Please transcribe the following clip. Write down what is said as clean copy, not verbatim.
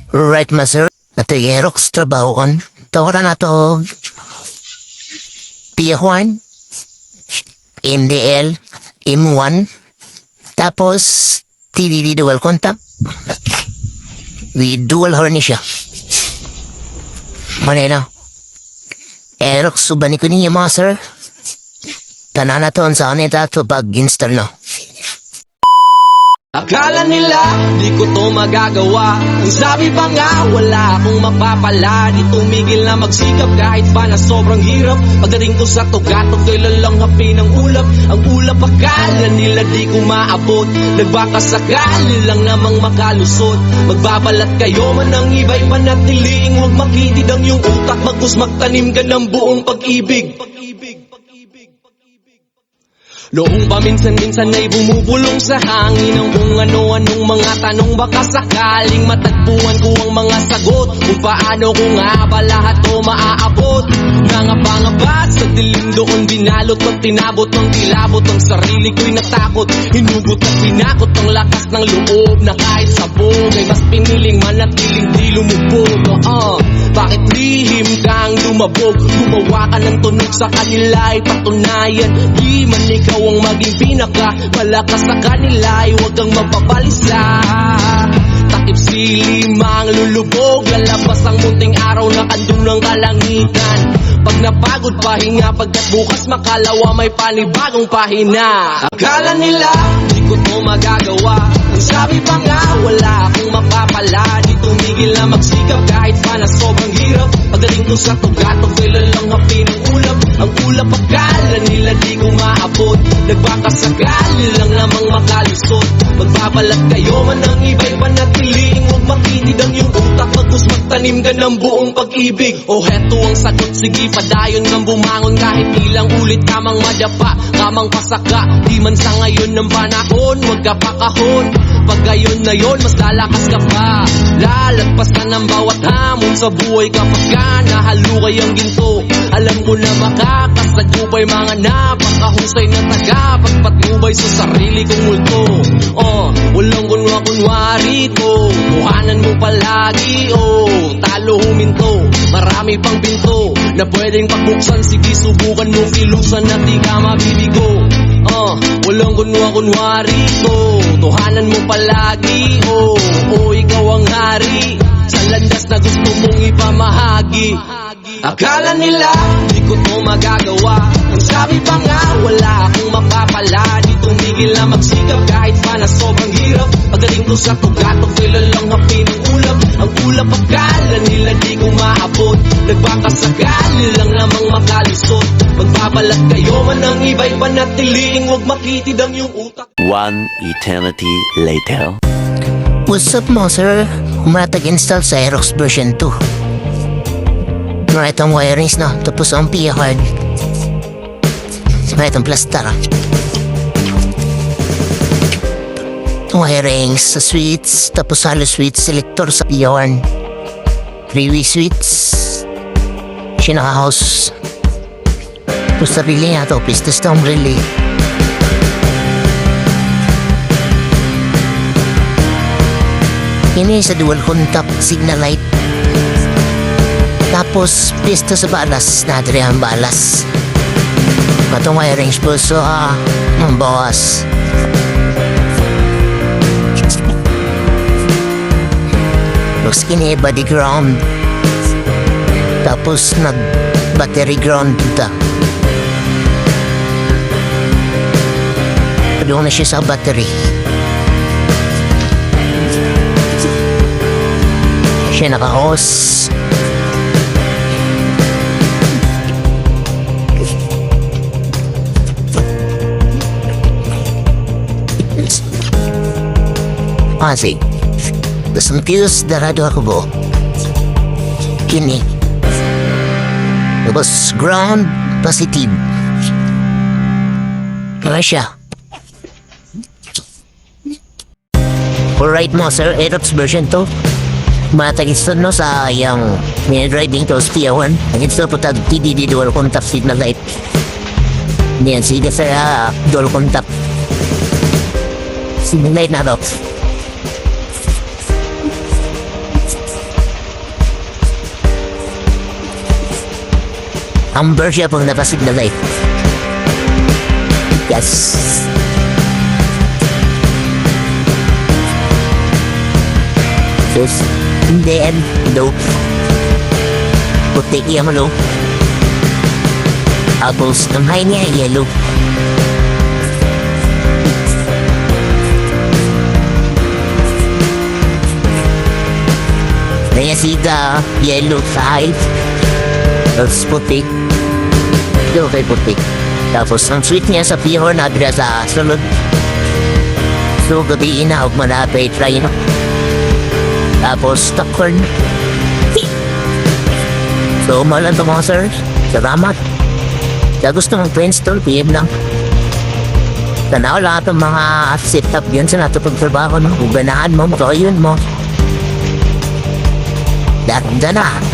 Right, master. Ito Yerox trabaho kon. Tawara na to. P1, MDL, M1, tapos TDD dual contact. With dual horn siya. Maneno. Yerox subani ko niya master. Tanan na to sa anita to pag-install no. Akala nila di ko to magagawa. Ang sabi pa nga wala akong mapapala. Di tumigil na magsikap kahit pa na sobrang hirap. Pagdating ko sa tugatog ay lalanghapin ang ulap. Ang ulap akala nila di ko maabot. Nagbakasakali lang namang makalusot. Magbabalat kayo man ang iba'y panatiliing. Huwag makitid ang iyong utak. Magkus magtanim ka ng buong pag-ibig. Noong paminsan-minsan ay bumubulong sa hangin ang kung ano-anong mga tanong. Baka sakaling matagpuan ko ang mga sagot kung paano ko nga ba lahat o maaabot. Nangapa-ngapa sa dilim doon binalot at tinabot ng kilabot. Ang sarili ko'y natakot, hinugot at pinakot ang lakas ng loob na kahit sabog ay mas piniling manatiling di lumubog. Bakit lihim kang lumabog? Gumawa ka ng tunog sa kanila ay patunayan. Di man ikaw ang maging pinaka malakas sa kanila ay huwag kang mapabalisa. Takip silim ang lulubog, lalabas ang munting araw na kandun ng kalangitan. Pag napagod pahinga, pagkat bukas makalawa may panibagong pahina. Akala nila di ko to magagawa. Ang sabi pa nga wala akong mapapala. Di tumigil na magsikap kahit pa na sobrang hirap. Pagdating ko sa tugatog ay lalanghapin ang ulap. Ang ulap akala nila di ko maabot. Nagbakasakali lang namang makalusot. Magbabalat kayo man ang iba'y panatiling. Huwag makitid ang iyong utak. Magkus magtanim ka ng buong pag-ibig. O heto ang sagot, sige padayon ng bumangon. Kahit ilang ulit kamang madapa, kamang pasaka. Di man sa ngayon ng panahon, huwag ka pakahon. Pag gayon na yon, mas lalakas ka pa. Lalagpas ka ng bawat hamon sa buhay kapag ka nahalukay ang ginto. Alam ko na makakasagubay mga napakahusay na taga pagpatnubay sa sarili kong multo. Walang kunwa-kunwari to. Kuhanan mo palagi, talo huminto. Marami pang pinto na pwedeng pagbuksan. Sige subukan mong ilusan na di ka mabibigo. Walang kunwa-kunwari to. Tuhanan mo palagi, ikaw ang hari sa landas na gusto mong ipamahagi. Akala nila di ko to magagawa. Ang sabi pa nga wala akong mapapala. Di tumigil na magsikap kahit pa na sobrang hirap. Pagdating ko sa tugatog ay lalanghapin ang ulap. Ang ulap akala nila di ko maabot. Nagbakasakali lang namang makalusot. Magbabalat kayo man ang iba'y panatiliing. Huwag makitid ang iyong utak. One eternity later. What's up mo sir? Humatag install sa Aerox version 2. May itong wirings na, tapos ang P-hard. May itong plaster. Wirings sa switch, tapos halo switch selector sa P-horn. Freeway switch. Sinaka-house. Tapos sa relay nga ito, pistas na ang relay. Ini sa dual contact signal light. Tapos pista sa balas, natri ang balas. Matong wirings po sa boss. Tapos kini body ground. Tapos nag battery ground dito. Doon na siya sa battery. Siya naka-hose. Sige. Tapos ang fuse, darado ako po. Kini. Tapos ground, positive. Kaya siya. Alright mo sir, Aerox version 2. Matag-install no sa yung driving to P1. Nag-install po tag TDD dual contact signal light. Yan, sige sa dual contact signal light na to. Amber siya pang napasid na life. Yes. Sus, hindi and no. Putik yung ano. Tapos, ang high niya yellow. Kaya siga, yellow sa height. Tapos putik. Ito kay putik. Tapos ang sweet niya sa pihor na dira sa sulod. So gabi na huwag malapit try no. Tapos popcorn. So malang to mga sir. Salamat. Sa gusto mong friends tol, PM lang. Tanaw lahat ng mga setup yun sa natupag trabaho no. Uganahan mo, makayon mo. Dahil na.